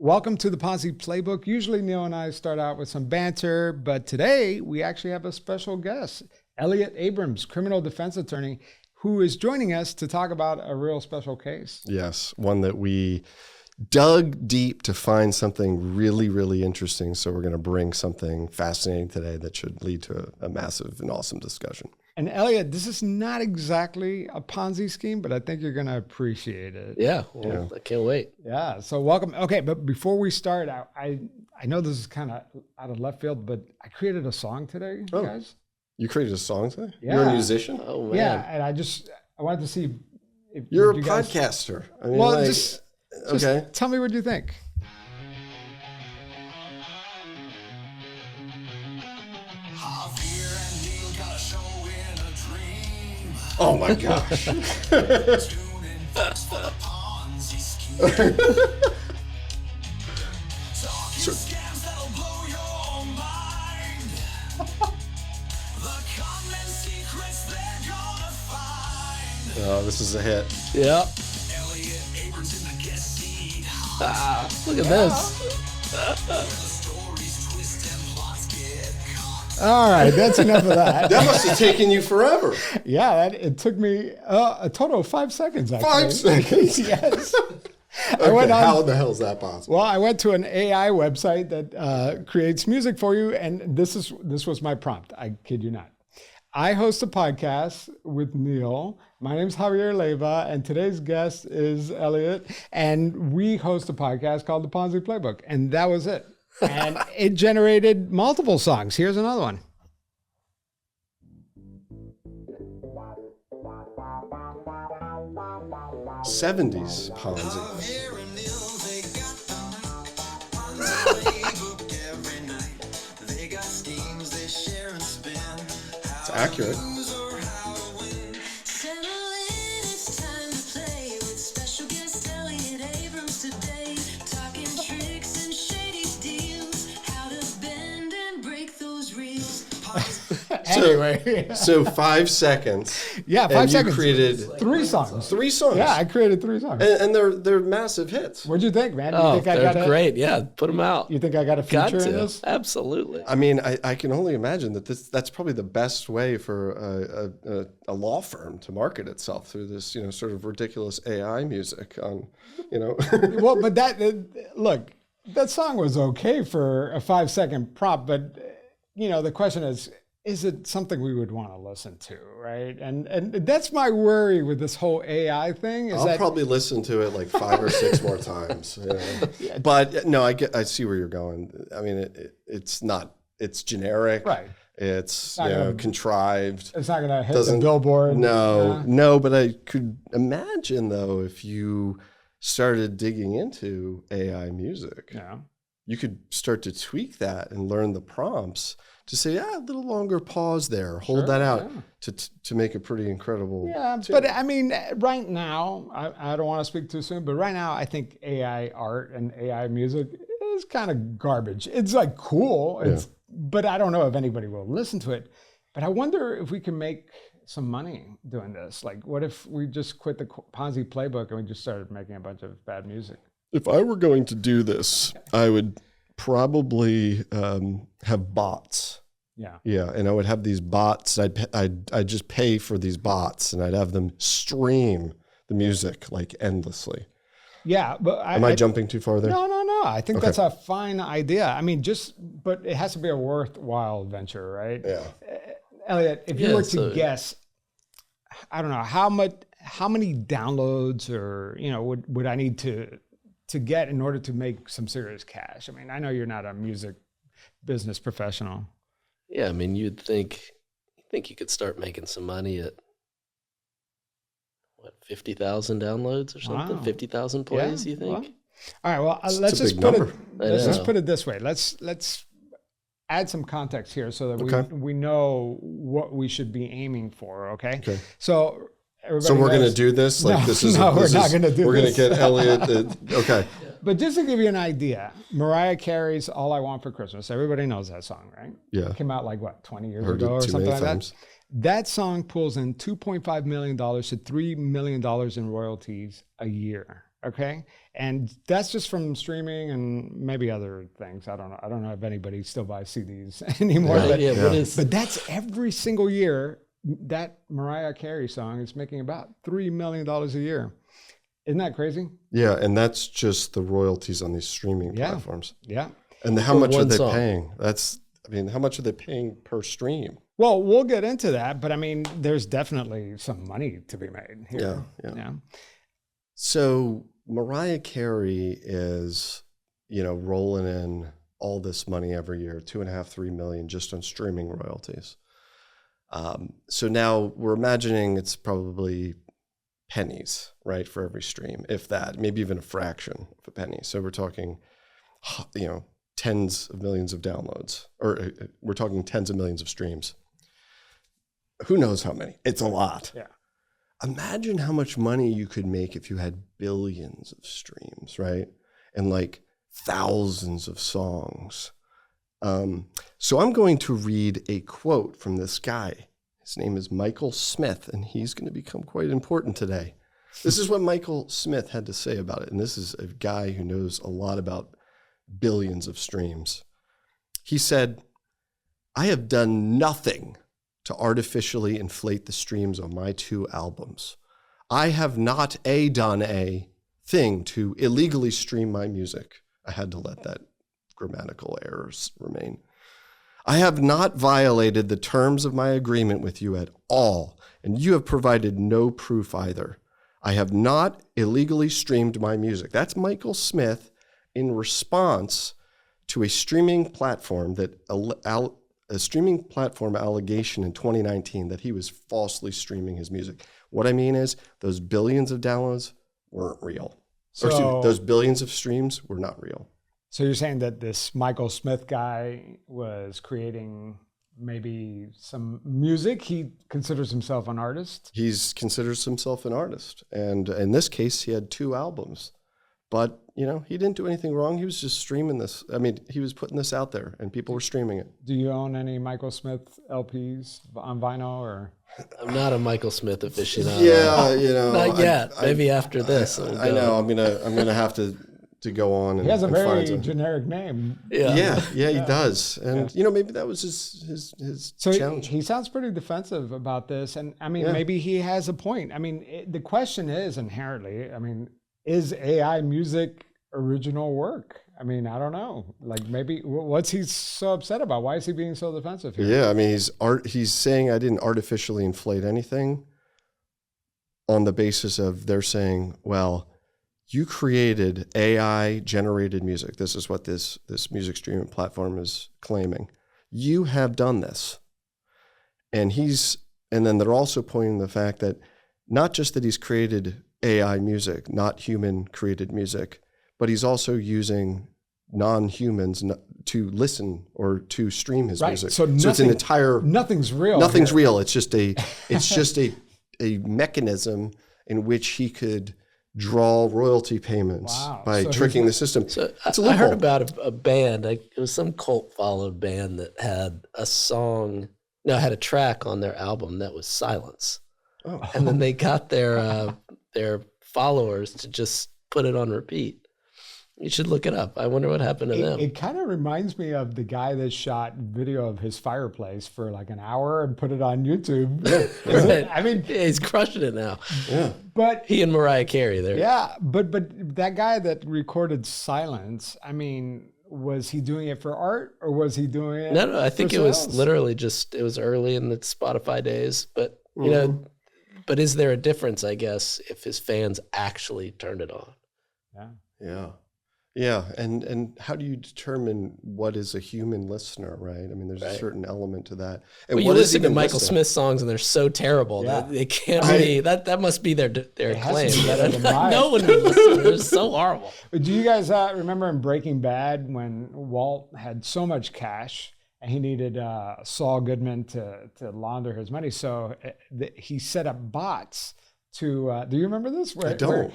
Welcome to the Ponzi Playbook. Usually Neil and I start out with some banter, but today we actually have a special guest, Elliot Abrams, criminal defense attorney, who is joining us to talk about a real special case. Yes, one that we dug deep to find something really, really interesting. So we're going to bring something fascinating today that should lead to a massive and awesome discussion. And Elliot, this is not exactly a Ponzi scheme, but I think you're going to appreciate it. Yeah, well, I can't wait. Yeah, so welcome. Okay, but before we start, I know this is kind of out of left field, but I created a song today, guys. You created a song today? Yeah. You're a musician? Oh, man. Yeah, and I wanted to see if You're you a guys, podcaster. I mean, well, like, just okay. tell me what you think. Oh my gosh. Oh, this is a hit. Yeah. Look at this. All right, that's enough of that. That must have taken you forever. Yeah, it took me a total of 5 seconds, actually. 5 seconds? Yes. Okay, how the hell is that possible? Well, I went to an AI website that creates music for you, and this was my prompt. I kid you not. I host a podcast with Neil. My name's Javier Leyva, and today's guest is Elliot, and we host a podcast called The Ponzi Playbook, and that was it. And it generated multiple songs. Here's another one. '70s Ponzi. It's accurate. Anyway, So 5 seconds. yeah, 5 and seconds. You created 3 songs. 3 songs. Yeah, I created 3 songs. And they're massive hits. What'd you think, man? Oh, You think they're great. Yeah, put them out. You think I got a Got feature in to. this? Absolutely. I mean, I can only imagine that that's probably the best way for a law firm to market itself through this, sort of ridiculous AI music on, Well, but look, that song was okay for a 5-second prop, but the question is it something we would want to listen to, right? And that's my worry with this whole AI thing. I'll probably listen to it like 5 or 6 more times. Yeah. But no, I see where you're going. I mean, it's generic. Right. It's gonna, contrived. It's not going to hit the billboard. No, but I could imagine though, if you started digging into AI music, you could start to tweak that and learn the prompts to say, a little longer pause there, hold that out to make a pretty incredible. Yeah, tune. But I mean, right now, I don't want to speak too soon, but right now I think AI art and AI music is kind of garbage. It's like cool, but I don't know if anybody will listen to it. But I wonder if we can make some money doing this. Like, what if we just quit the Ponzi playbook and we just started making a bunch of bad music? If I were going to do this, I would probably have bots. Yeah, and I would have these bots. I'd just pay for these bots, and I'd have them stream the music like endlessly. Yeah, but am I jumping too far there? No. I think that's a fine idea. I mean, but it has to be a worthwhile venture, right? Yeah. Elliot, if you were to guess, I don't know how many downloads or would I need to get in order to make some serious cash? I mean, I know you're not a music business professional. Yeah, I mean, you'd think you could start making some money at 50,000 downloads or something, Wow. 50,000 plays. You think? Well, all right. Well, let's just put it this way. Let's add some context here so that we know what we should be aiming for. Okay. So we're going to do this like we're not going to do this. We're going to get Elliot. Okay. But just to give you an idea, Mariah Carey's "All I Want for Christmas." Everybody knows that song, right? Yeah. It came out like 20 years Heard ago or it too something many like times. that. That song pulls in $2.5 million to $3 million in royalties a year. Okay. And that's just from streaming and maybe other things. I don't know. I don't know if anybody still buys CDs anymore. Right, but that's every single year. That Mariah Carey song is making about $3 million a year. Isn't that crazy? Yeah. And that's just the royalties on these streaming platforms. Yeah. And how much are they paying? How much are they paying per stream? Well, we'll get into that, but I mean, there's definitely some money to be made here. Yeah. So Mariah Carey is, rolling in all this money every year, 2.5-3 million just on streaming royalties. So now we're imagining it's probably pennies, right, for every stream, if that, maybe even a fraction of a penny. So we're talking, tens of millions of downloads, or we're talking tens of millions of streams. Who knows how many? It's a lot. Yeah. Imagine how much money you could make if you had billions of streams, right? And like thousands of songs. So I'm going to read a quote from this guy. His name is Michael Smith, and he's going to become quite important today. This is what Michael Smith had to say about it. And this is a guy who knows a lot about billions of streams. He said, "I have done nothing to artificially inflate the streams on my 2 albums. I have not done a thing to illegally stream my music." I had to let that grammatical errors remain. "I have not violated the terms of my agreement with you at all, and you have provided no proof either. I have not illegally streamed my music." That's Michael Smith in response to a streaming platform allegation in 2019 that he was falsely streaming his music. What I mean is those billions of downloads weren't real. Those billions of streams were not real. So you're saying that this Michael Smith guy was creating maybe some music? He considers himself an artist? He considers himself an artist. And in this case, he had 2 albums. But, he didn't do anything wrong. He was just streaming this. I mean, he was putting this out there and people were streaming it. Do you own any Michael Smith LPs on vinyl or? I'm not a Michael Smith aficionado. Yeah, not yet. Maybe after this. I know. I'm gonna have to go on. He has a very generic name. Yeah, he does. And maybe that was his challenge. He sounds pretty defensive about this, and I mean, maybe he has a point. I mean, the question is inherently, is AI music original work? I mean, I don't know. Like, maybe what's he so upset about? Why is he being so defensive here? Yeah, I mean, he's saying I didn't artificially inflate anything on the basis of they're saying, well, you created AI generated music. This is what this music streaming platform is claiming. You have done this. And then they're also pointing to the fact that not just that he's created AI music, not human created music, but he's also using non-humans to listen or to stream his music. So it's an entire nothing's real. Nothing's real. It's just a mechanism in which he could draw royalty payments by tricking the system. So I heard about a band. It was some cult followed band that had had a track on their album that was silence. Oh. And then they got their followers to just put it on repeat. You should look it up. I wonder what happened to them. It kind of reminds me of the guy that shot video of his fireplace for like an hour and put it on YouTube. Right. I mean, he's crushing it now. Yeah. But he and Mariah Carey there. Yeah, but that guy that recorded silence, I mean, was he doing it for art or was he doing it? No, I think it was literally it was early in the Spotify days, but but is there a difference, I guess, if his fans actually turned it on? Yeah. And how do you determine what is a human listener, right? I mean, there's a certain element to that. And well, you listen to Michael Smith songs and they're so terrible that they can't really, that must be their claim. No one would listen. They're so horrible. But do you guys remember in Breaking Bad when Walt had so much cash and he needed Saul Goodman to launder his money? So he set up bots to, do you remember this? I don't.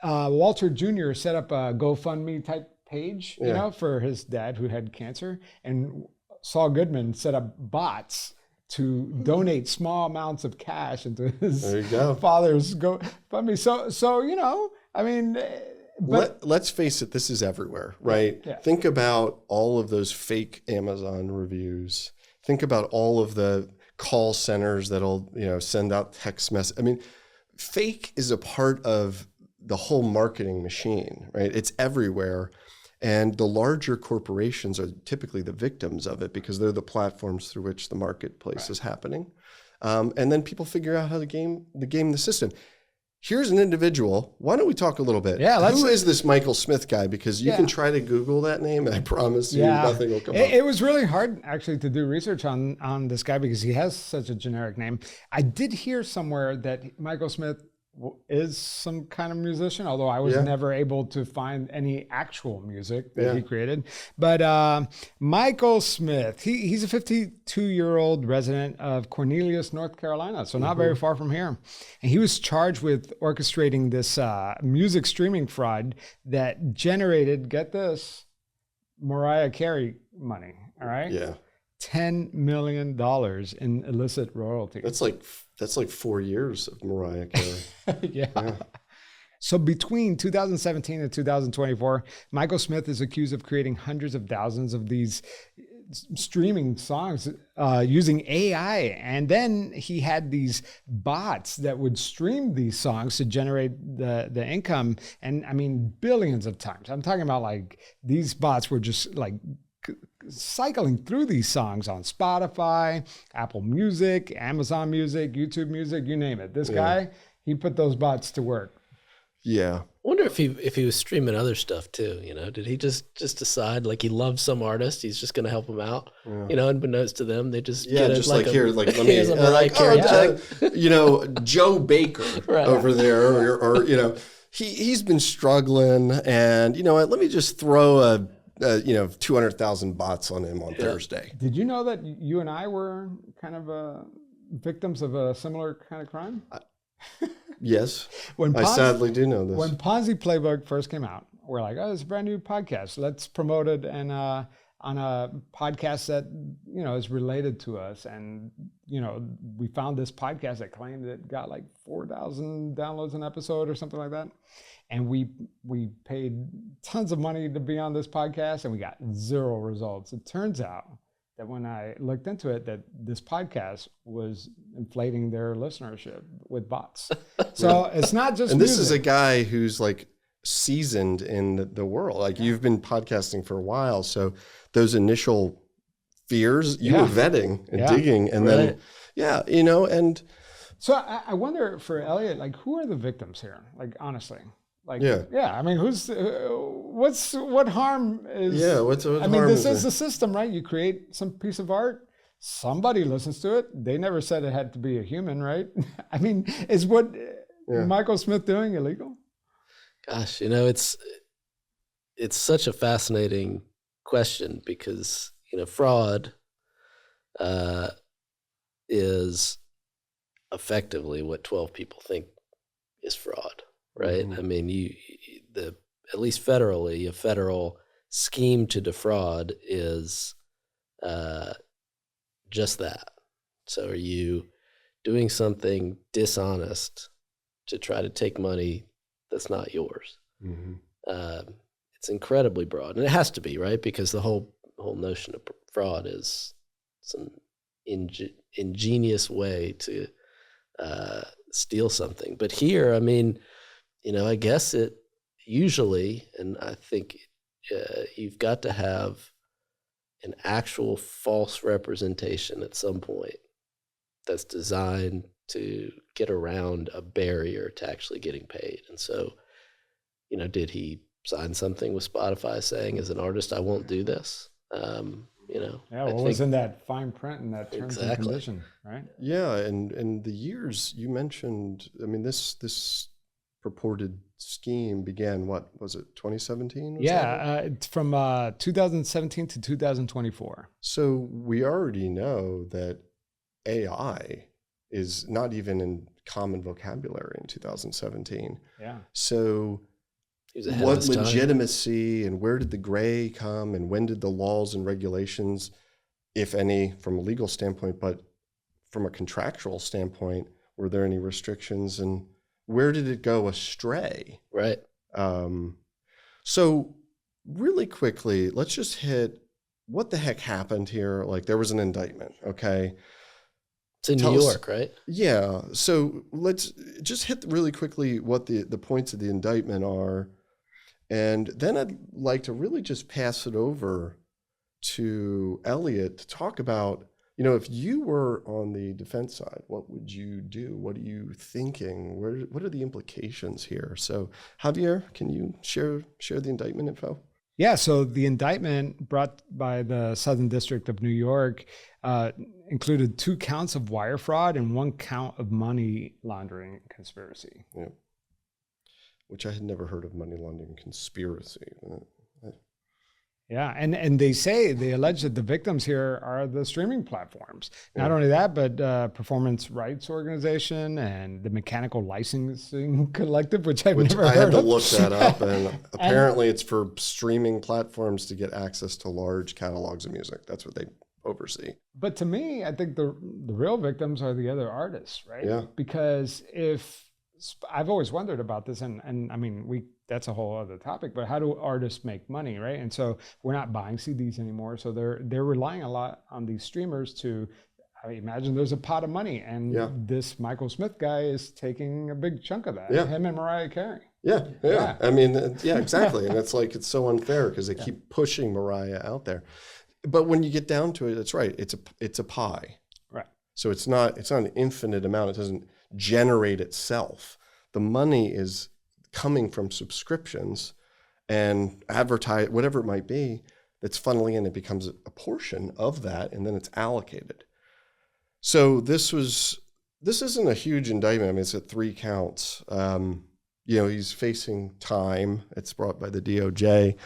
Walter Jr. set up a GoFundMe type page, for his dad who had cancer. And Saul Goodman set up bots to donate small amounts of cash into his father's GoFundMe. So I mean, let's face it, this is everywhere, right? Yeah. Think about all of those fake Amazon reviews. Think about all of the call centers that'll, send out text messages. I mean, fake is a part of the whole marketing machine, right? It's everywhere. And the larger corporations are typically the victims of it because they're the platforms through which the marketplace is happening. And then people figure out how to game the system. Here's an individual. Why don't we talk a little bit? Yeah, who is this Michael Smith guy? Because you can try to Google that name, and I promise you nothing will come up. It was really hard, actually, to do research on this guy because he has such a generic name. I did hear somewhere that Michael Smith is some kind of musician, although I was never able to find any actual music that he created. But Michael Smith, he's a 52-year-old resident of Cornelius, North Carolina, so not very far from here. And he was charged with orchestrating this music streaming fraud that generated, get this, Mariah Carey money, all right? Yeah. $10 million in illicit royalties. That's like 4 years of Mariah Carey. yeah. So between 2017 and 2024, Michael Smith is accused of creating hundreds of thousands of these streaming songs using AI. And then he had these bots that would stream these songs to generate the income. And I mean, billions of times. I'm talking about like these bots were just like cycling through these songs on Spotify, Apple Music, Amazon Music, YouTube Music, you name it. This guy, he put those bots to work. Yeah. I wonder if he was streaming other stuff too, did he just decide like he loves some artist, he's just going to help him out, unbeknownst to them, they just get it just like here, like let me, Joe Baker over there, or he's been struggling, and let me just throw 200,000 bots on him on Thursday. Did you know that you and I were kind of victims of a similar kind of crime? Yes, I sadly do know this. When Ponzi Playbook first came out, we're like, oh, it's a brand new podcast. Let's promote it and on a podcast that is related to us. And we found this podcast that claimed it got like 4,000 downloads an episode or something like that. And we paid tons of money to be on this podcast, and we got 0 results. It turns out that when I looked into it, that this podcast was inflating their listenership with bots. So it's not just this is a guy who's like seasoned in the world. Like you've been podcasting for a while, so those initial fears you were vetting and digging, and then and so I wonder for Elliot, like who are the victims here? Like honestly. Like, I mean, what harm is, I mean, this is the system, right? You create some piece of art, somebody listens to it. They never said it had to be a human, right? I mean, is what Michael Smith doing illegal? Gosh, it's such a fascinating question because, fraud is effectively what 12 people think is fraud. Right. I mean, at least federally, a federal scheme to defraud is just that. So are you doing something dishonest to try to take money that's not yours? It's incredibly broad, and it has to be, right? Because the whole notion of fraud is some ingenious way to steal something. But here, I mean, I guess it usually, and I think you've got to have an actual false representation at some point that's designed to get around a barrier to actually getting paid. And so, did he sign something with Spotify saying, as an artist, I won't do this? What was in that fine print in that terms and condition, right? Yeah, and the years you mentioned, I mean, this purported scheme began, what was it, 2017? From 2017 to 2024. So we already know that AI is not even in common vocabulary in 2017. Yeah. So what legitimacy and where did the gray come, and when did the laws and regulations, if any, from a legal standpoint, but from a contractual standpoint, were there any restrictions? And where did it go astray? Right. So really quickly, let's just hit what the heck happened here. Like, there was an indictment, okay? It's in New York, right? Yeah. So let's just hit really quickly what the points of the indictment are. And then I'd like to really just pass it over to Elliot to talk about, if you were on the defense side, what would you do? What are you thinking? What are the implications here? So Javier, can you share the indictment info? Yeah, so the indictment brought by the Southern District of New York included 2 counts of wire fraud and 1 count of money laundering conspiracy. Yeah. Which I had never heard of money laundering conspiracy. Yeah, and they allege that the victims here are the streaming platforms. Not only that, but Performance Rights Organization and the Mechanical Licensing Collective, which I've never heard of. I had to look that up, and apparently it's for streaming platforms to get access to large catalogs of music. That's what they oversee. But to me, I think the real victims are the other artists, right? Yeah. Because I've always wondered about this, and I mean, that's a whole other topic, but how do artists make money, right? And so we're not buying CDs anymore. So they're relying a lot on these streamers I imagine there's a pot of money, and this Michael Smith guy is taking a big chunk of that. Yeah. Him and Mariah Carey. Yeah. I mean, yeah, exactly. And it's so unfair because they keep pushing Mariah out there. But when you get down to it, that's right. It's a pie. Right. So it's not an infinite amount. It doesn't generate itself. The money is coming from subscriptions and advertise, whatever it might be, that's funneling in. It becomes a portion of that, and then it's allocated. So this isn't a huge indictment. I mean, it's at 3 counts. He's facing time. It's brought by the DOJ.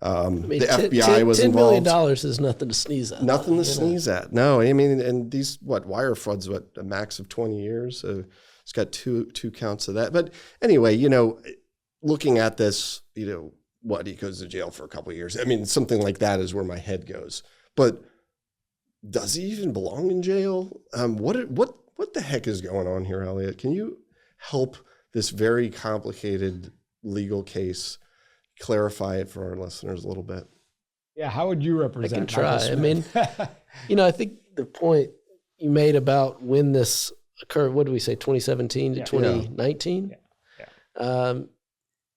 The FBI was involved. $10 million is nothing to sneeze at. Nothing to sneeze at. No, I mean, and these, wire fraud's a max of 20 years. So it's got two counts of that. But anyway, looking at this, he goes to jail for a couple of years. I mean, something like that is where my head goes. But does he even belong in jail? What the heck is going on here, Elliot? Can you help this very complicated legal case clarify it for our listeners a little bit? Yeah, how would you represent? I can try. I mean, I think the point you made about when this occurred, what do we say, 2017 to 2019? Yeah.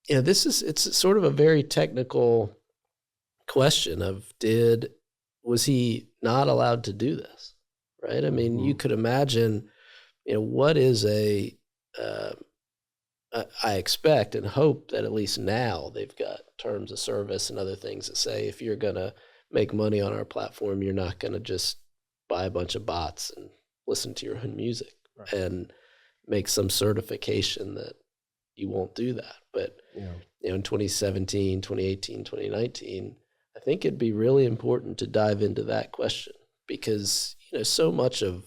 It's sort of a very technical question of was he not allowed to do this, right? I mean, you could imagine, what is I expect and hope that at least now they've got terms of service and other things that say if you're going to make money on our platform, you're not going to just buy a bunch of bots and listen to your own music and make some certification that you won't do that. But in 2017, 2018, 2019, I think it'd be really important to dive into that question because so much of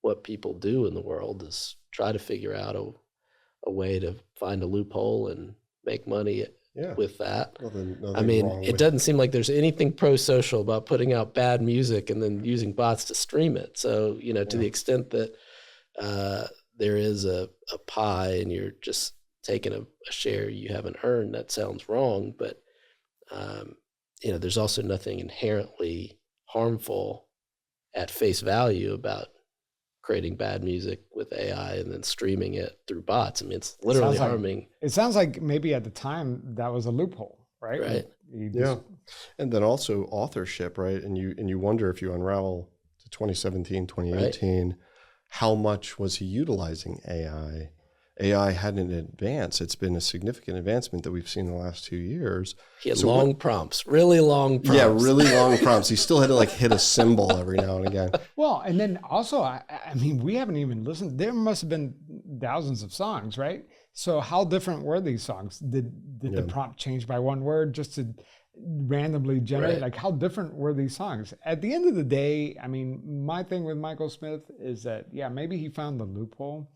what people do in the world is try to figure out a way to find a loophole and make money with that. I mean, it doesn't seem like there's anything pro-social about putting out bad music and then using bots to stream it. So, to the extent that there is a pie and you're just taking a share you haven't earned, that sounds wrong. But, there's also nothing inherently harmful at face value about creating bad music with AI and then streaming it through bots. I mean, it's literally harming. It sounds like maybe at the time that was a loophole, right? Right. And then also authorship, right? And you wonder if you unravel to 2017, 2018, how much was he utilizing AI? AI hadn't advanced. It's been a significant advancement that we've seen in the last 2 years. He had long prompts, really long prompts. Yeah, really long prompts. He still had to hit a symbol every now and again. Well, and then also, I mean, we haven't even listened. There must have been thousands of songs, right? So how different were these songs? Did the prompt change by one word just to randomly generate? Like, how different were these songs? At the end of the day, I mean, my thing with Michael Smith is that, maybe he found the loophole.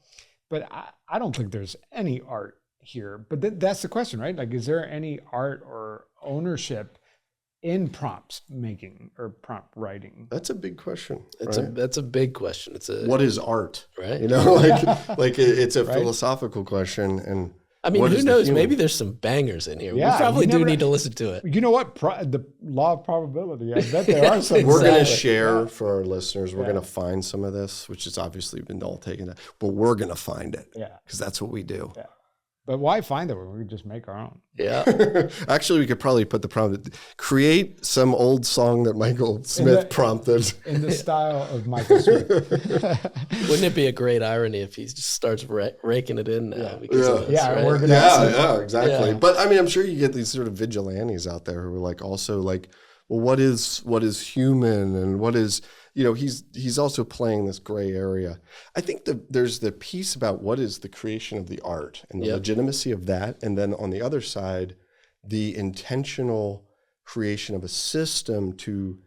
But I don't think there's any art here. But that's the question, right? Like, is there any art or ownership in prompts making or prompt writing? That's a big question. That's a big question. What is art? Right. You know, like it's a philosophical question. And I mean, who knows? Maybe there's some bangers in here. Yeah, we probably do need to listen to it. You know what? The law of probability. I bet there are some. We're going to share for our listeners. We're going to find some of this, which is obviously been all taken down, but we're going to find it. Yeah. Because that's what we do. Yeah. But why find it when we could just make our own? Yeah. Actually, we could probably put the prompt, create some old song that Michael Smith prompted. In the style of Michael Smith. Wouldn't it be a great irony if he just starts raking it in now? Exactly. Yeah. But I mean, I'm sure you get these sort of vigilantes out there who are like, also like, well, what is human and what is, you know, he's also playing this gray area. I think there's the piece about what is the creation of the art and the legitimacy of that. And then on the other side, the intentional creation of a system to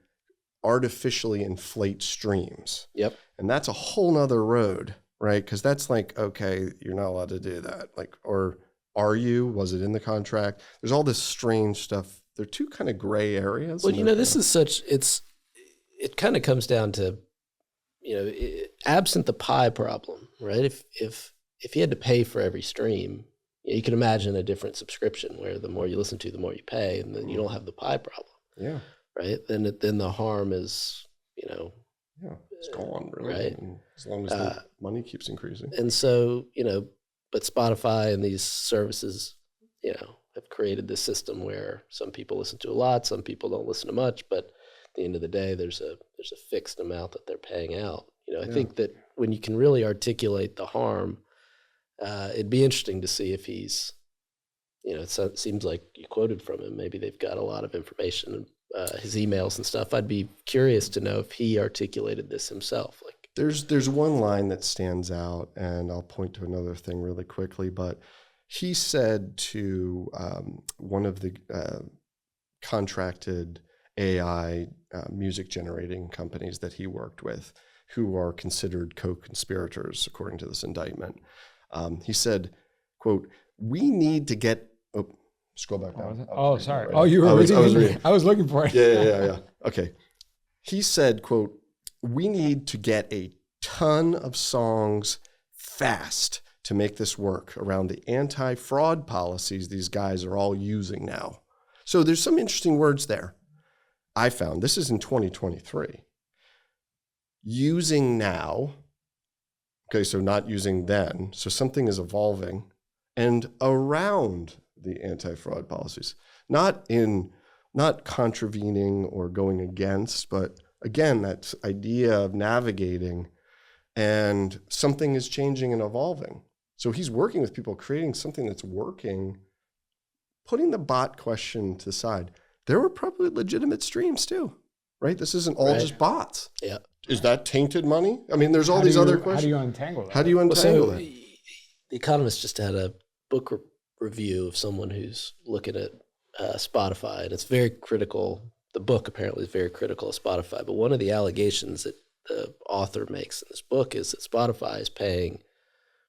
artificially inflate streams. Yep. And that's a whole nother road, right? Because that's like, okay, you're not allowed to do that. Like, or are you? Was it in the contract? There's all this strange stuff. They're two kind of gray areas. Well, you know, this is it kind of comes down to, you know, absent the pie problem, right? If you had to pay for every stream, you can imagine a different subscription where the more you listen to, the more you pay, and then you don't have the pie problem. Yeah. Right. Then the harm is, you know. Yeah, it's gone, really. Right. And as long as the money keeps increasing. And so, you know, but Spotify and these services, you know, have created this system where some people listen to a lot, some people don't listen to much, but at the end of the day, there's a fixed amount that they're paying out. You know, I think that when you can really articulate the harm, it'd be interesting to see if he's, you know, it seems like you quoted from him. Maybe they've got a lot of information, his emails and stuff. I'd be curious to know if he articulated this himself. Like, there's one line that stands out, and I'll point to another thing really quickly, but he said to one of the contracted AI music generating companies that he worked with, who are considered co-conspirators, according to this indictment. He said, quote, "We need to get," scroll back down. Oh, sorry. Right. Oh, you were reading. I was looking for it. Yeah. Okay. He said, quote, "We need to get a ton of songs fast to make this work around the anti-fraud policies these guys are all using now." So there's some interesting words there. I found this is in 2023. Using now. Okay, so not using then. So something is evolving and around the anti-fraud policies. Not contravening or going against, but again, that idea of navigating, and something is changing and evolving. So he's working with people, creating something that's working, putting the bot question to the side. There were probably legitimate streams too, right? This isn't all just bots. Yeah. Is that tainted money? I mean, there's all these other questions. How do you untangle that? How do you untangle that? The Economist just had a book review of someone who's looking at Spotify, and it's very critical. The book apparently is very critical of Spotify, but one of the allegations that the author makes in this book is that Spotify is paying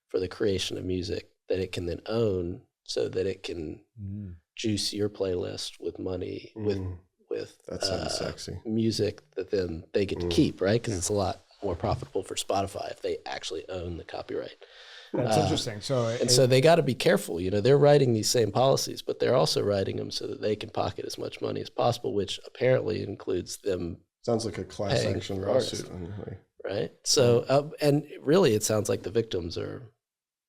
for the creation of music that it can then own, so that it can juice your playlist with money, with that sounds sexy. Music that then they get to keep, right? Because it's a lot more profitable for Spotify if they actually own the copyright. That's interesting. So they got to be careful. You know, they're writing these same policies, but they're also writing them so that they can pocket as much money as possible, which apparently includes them. Sounds like a class action lawsuit, right? So, and really, it sounds like the victims are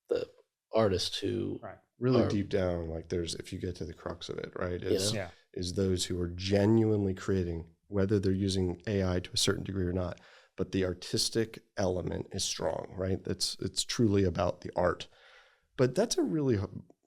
the artists who really deep down. Like, if you get to the crux of it, right? Is those who are genuinely creating, whether they're using AI to a certain degree or not, but the artistic element is strong, right? It's truly about the art. But that's a really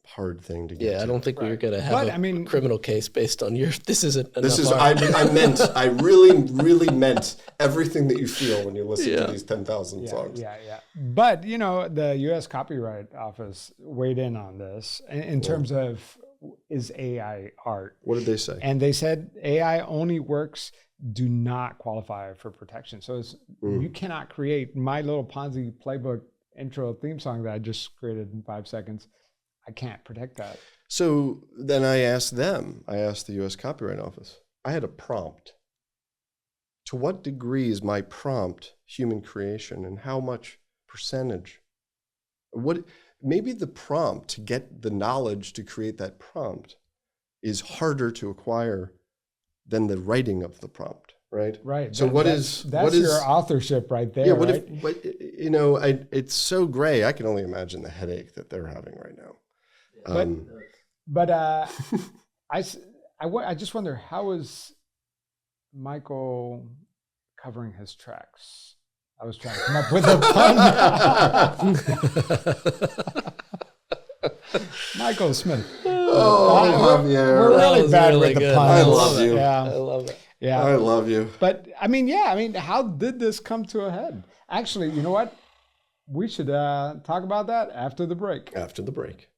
hard thing to get to. I don't think we were going to have a criminal case based on your, this isn't enough. This is, I really meant everything that you feel when you listen to these 10,000 songs. Yeah. But, you know, the U.S. Copyright Office weighed in on this in terms of, is AI art? What did they say? And they said AI only works do not qualify for protection. So you cannot create my little Ponzi playbook intro theme song that I just created in 5 seconds. I can't protect that. So then I asked the U.S. Copyright Office. I had a prompt. To what degree is my prompt human creation, and how much percentage? Maybe the prompt to get the knowledge to create that prompt is harder to acquire than the writing of the prompt, right? Right. So that's your authorship right there. Yeah. Right? It's so gray. I can only imagine the headache that they're having right now. But I just wonder, how is Michael covering his tracks? I was trying to come up with a pun. Michael Smith. I love you. We're really bad with the puns. I love you. Yeah. I love it. Yeah. I love you. But how did this come to a head? Actually, you know what? We should talk about that after the break. After the break.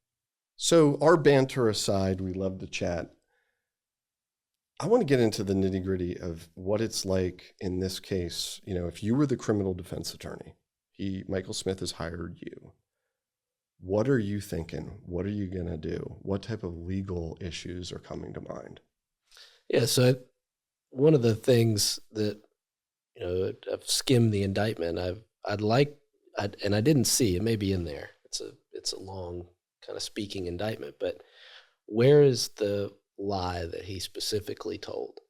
So our banter aside, we love to chat. I want to get into the nitty gritty of what it's like in this case. If you were the criminal defense attorney, Michael Smith has hired you. What are you thinking? What are you going to do? What type of legal issues are coming to mind? Yeah. So one of the things that, I've skimmed the indictment. And I didn't see, it may be in there. It's a long kind of speaking indictment, but where is the lie that he specifically told?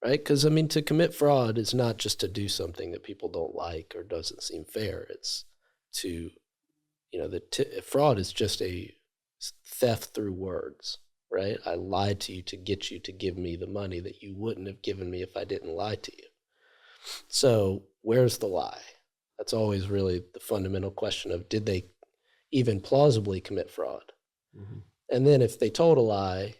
Right? Because to commit fraud is not just to do something that people don't like or doesn't seem fair. It's to, fraud is just a theft through words, right? I lied to you to get you to give me the money that you wouldn't have given me if I didn't lie to you. So where's the lie? That's always really the fundamental question of, did they even plausibly commit fraud? Mm-hmm. And then if they told a lie,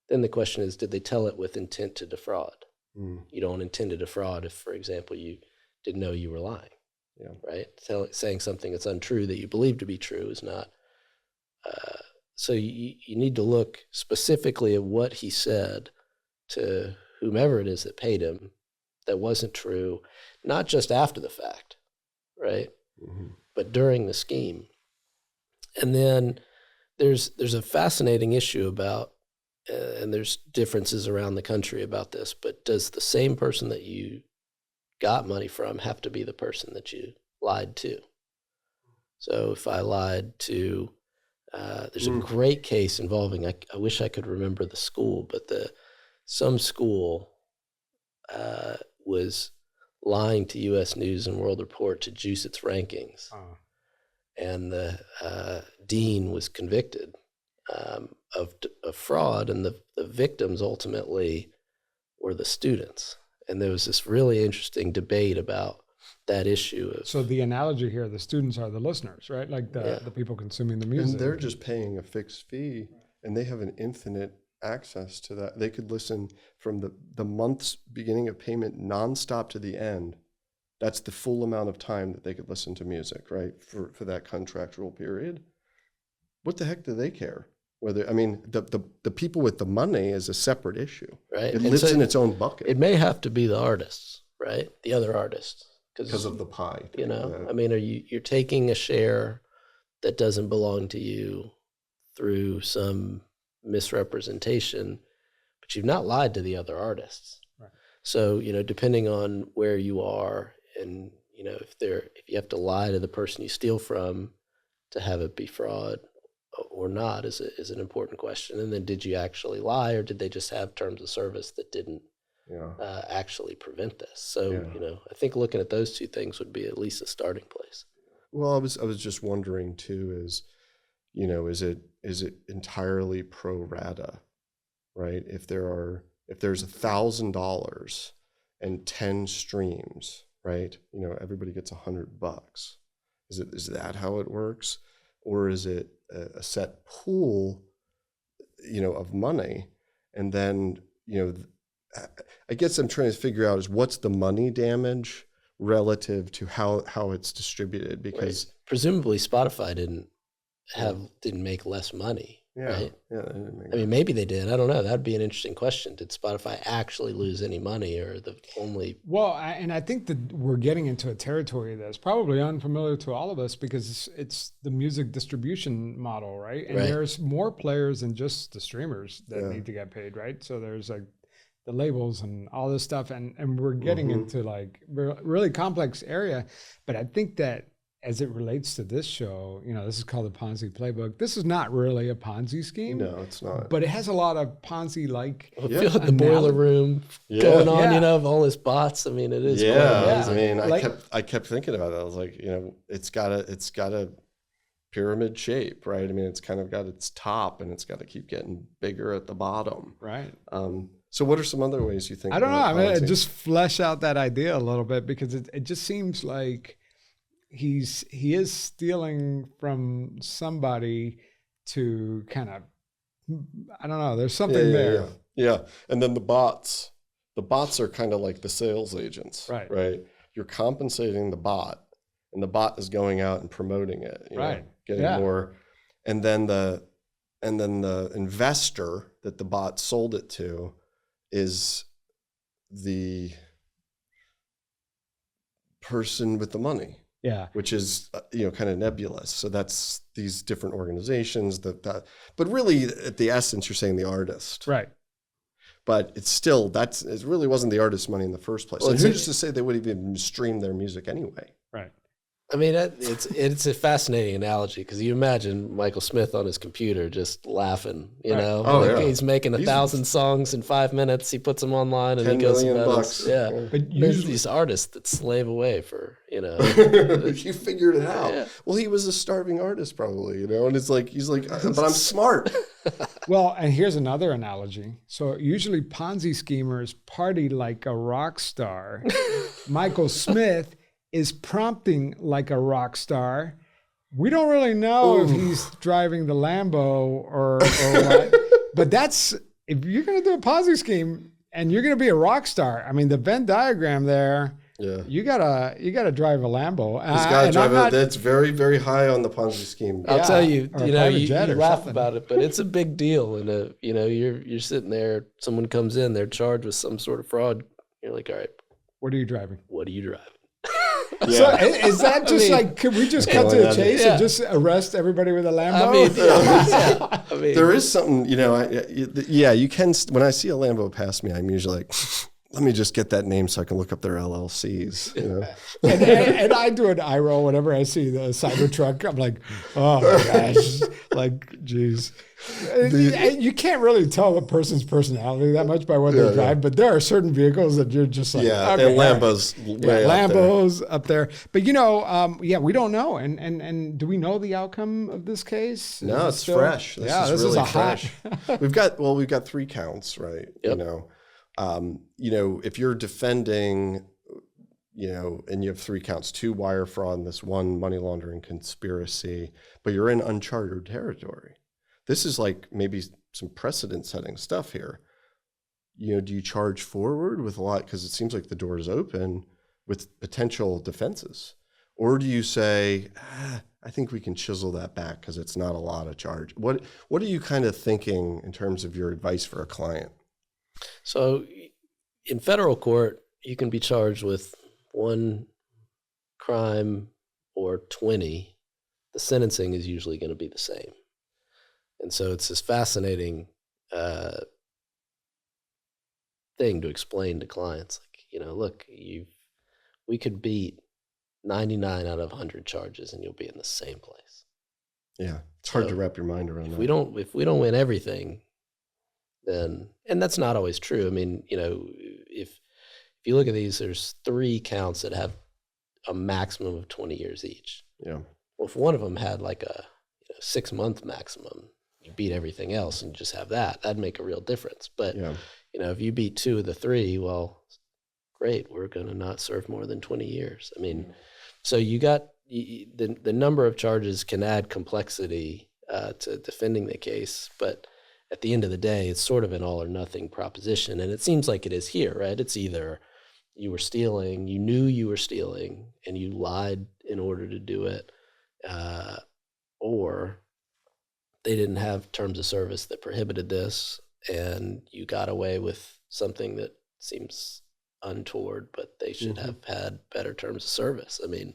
then the question is, did they tell it with intent to defraud? You don't intend to defraud if, for example, you didn't know you were lying, right? Saying something that's untrue that you believe to be true is not. So you need to look specifically at what he said to whomever it is that paid him that wasn't true, not just after the fact, right? Mm-hmm. But during the scheme. And then there's a fascinating issue about, and there's differences around the country about this, but does the same person that you got money from have to be the person that you lied to? So if I lied to, there's a great case involving, I wish I could remember the school, but some school was lying to U.S. News and World Report to juice its rankings. And the dean was convicted of fraud, and the victims ultimately were the students. And there was this really interesting debate about that issue. So the analogy here, the students are the listeners, right? Like the people consuming the music. And they're just paying a fixed fee, and they have an infinite access to that. They could listen from the month's beginning of payment nonstop to the end. That's the full amount of time that they could listen to music, right? For that contractual period. What the heck do they care? The people with the money is a separate issue. Right. It lives in its own bucket. It may have to be the artists, right? The other artists. Because of the pie. You're taking a share that doesn't belong to you through some misrepresentation, but you've not lied to the other artists. Right. So, depending on where you are, and if you have to lie to the person you steal from to have it be fraud or not is an important question. And then, did you actually lie, or did they just have terms of service that didn't actually prevent this? So I think looking at those two things would be at least a starting place. Well, I was just wondering too, is it entirely pro rata, right? If there's $1,000 and 10 streams, right? Everybody gets $100. Is that how it works? Or is it a set pool, of money? And then, I guess I'm trying to figure out is what's the money damage relative to how it's distributed, because presumably Spotify didn't make less money. Right? Yeah. Maybe they did. I don't know. That'd be an interesting question. Did Spotify actually lose any money, or the only? Well, and I think that we're getting into a territory that's probably unfamiliar to all of us, because it's the music distribution model, right? And there's more players than just the streamers that need to get paid, right? So there's the labels and all this stuff. And we're getting into like really complex area. But I think that as it relates to this show, this is called the Ponzi Playbook. This is not really a Ponzi scheme. No, it's not. But it has a lot of Ponzi-like. I feel like the boiler room going on, of all his bots. I mean, it is. Yeah, I mean, I kept thinking about it. I was like, it's got a pyramid shape, right? I mean, it's kind of got its top, and it's got to keep getting bigger at the bottom, right? So, what are some other ways you think? I don't know. I mean, just flesh out that idea a little bit, because it just seems like he is stealing from somebody to kind of, I don't know, there's something there. Yeah. And then the bots are kind of like the sales agents, right? You're compensating the bot, and the bot is going out and promoting it, getting more. And then the investor that the bot sold it to is the person with the money. Yeah, which is kind of nebulous. So that's these different organizations but really at the essence, you're saying the artist, right? But it's still it really wasn't the artist's money in the first place. Well, and who's to say they would even stream their music anyway? Right. I mean, it's a fascinating analogy, because you imagine Michael Smith on his computer just laughing, he's making 1,000 songs in 5 minutes. He puts them online and he goes $10 million. Yeah, but usually these artists that slave away for You figured it out. Yeah. Well, he was a starving artist probably, and it's like he's like, but I'm smart. Well, and here's another analogy. So usually Ponzi schemers party like a rock star. Michael Smith is prompting like a rock star. We don't really know if he's driving the Lambo or what. But if you're going to do a Ponzi scheme and you're going to be a rock star, I mean, the Venn diagram there, you gotta drive a Lambo. He's got to drive it. That's very, very high on the Ponzi scheme. I'll tell you, you laugh about it, but it's a big deal. And you're sitting there, someone comes in, they're charged with some sort of fraud. You're like, all right, what are you driving? Yeah. So is that just could we just cut to the chase and just arrest everybody with a Lambo? I mean, there is something, you can, when I see a Lambo pass me, I'm usually like, let me just get that name so I can look up their LLCs, and I do an eye roll whenever I see the Cybertruck. I'm like, oh my gosh, geez. You can't really tell a person's personality that much by what they drive, but there are certain vehicles that you're just like, and Lambos, Lambos up there. But we don't know. And do we know the outcome of this case? No, it's fresh. This is really fresh. We've got 3 counts, right? Yep. If you're defending, and you have 3 counts, 2 wire fraud, and this 1 money laundering conspiracy, but you're in uncharted territory. This is like maybe some precedent-setting stuff here. Do you charge forward with a lot, because it seems like the door is open with potential defenses? Or do you say, I think we can chisel that back because it's not a lot of charge? What are you kind of thinking in terms of your advice for a client? So in federal court, you can be charged with 1 crime or 20. The sentencing is usually going to be the same. And so it's this fascinating thing to explain to clients. Look, we could beat 99 out of 100 charges and you'll be in the same place. Yeah, it's hard to wrap your mind around that. If we don't win everything, then, and that's not always true. I mean, if you look at these, there's 3 counts that have a maximum of 20 years each. Yeah. Well, if one of them had like a 6-month maximum, you beat everything else and just have that'd make a real difference. But if you beat 2 of the 3, well, great, we're going to not serve more than 20 years. I mean, so you got the number of charges can add complexity to defending the case, but at the end of the day, it's sort of an all or nothing proposition. And it seems like it is here, right? It's either you were stealing, you knew you were stealing, and you lied in order to do it, or they didn't have terms of service that prohibited this, and you got away with something that seems untoward, but they should have had better terms of service. I mean,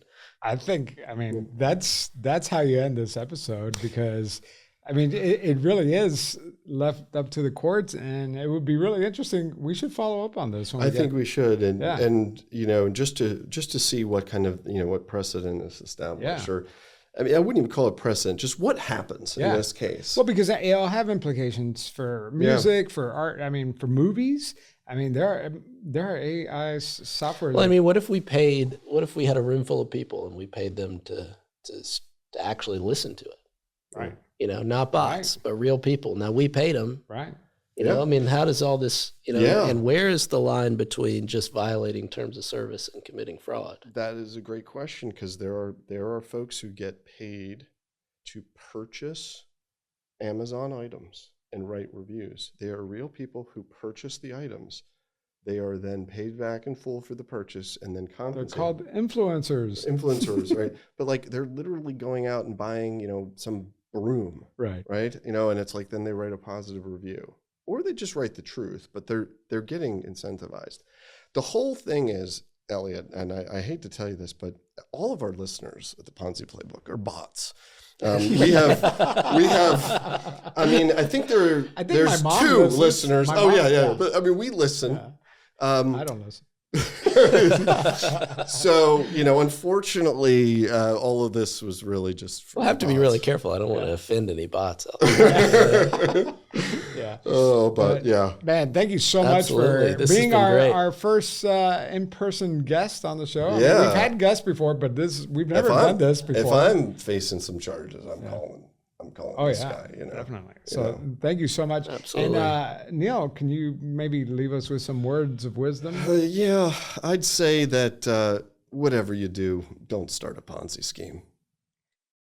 that's how you end this episode, because I mean, it really is left up to the courts, and it would be really interesting. We should follow up on this. I think we should, and just to see what kind of what precedent is established, or I mean, I wouldn't even call it precedent. Just what happens in this case. Well, because it'll have implications for music, for art. I mean, for movies. I mean, there are AI software. Well, I mean, what if we had a room full of people and we paid them to actually listen to it? Right. Not bots, but real people. Now we paid them. Right. I mean, how does all this, and where is the line between just violating terms of service and committing fraud? That is a great question, because there are folks who get paid to purchase Amazon items and write reviews. They are real people who purchase the items. They are then paid back in full for the purchase and then compensated. They're called influencers. Influencers, right? But like they're literally going out and buying, some broom, right? And it's like then they write a positive review, or they just write the truth, but they're getting incentivized. The whole thing is, Elliot, and I hate to tell you this, but all of our listeners at the Ponzi Playbook are bots. We have. I mean, I think there's 2 listeners. Yeah. But I mean, we listen. Yeah. I don't listen. So, unfortunately, all of this was really just for We'll have to be really careful. I don't want to offend any bots out there. Yeah. Oh, but yeah. Man, thank you so much for being our first in-person guest on the show. I mean, we've had guests before, but we've never done this before. If I'm facing some charges, I'm calling this guy. Definitely. So thank you so much. Absolutely. And Neil, can you maybe leave us with some words of wisdom? I'd say that whatever you do, don't start a Ponzi scheme.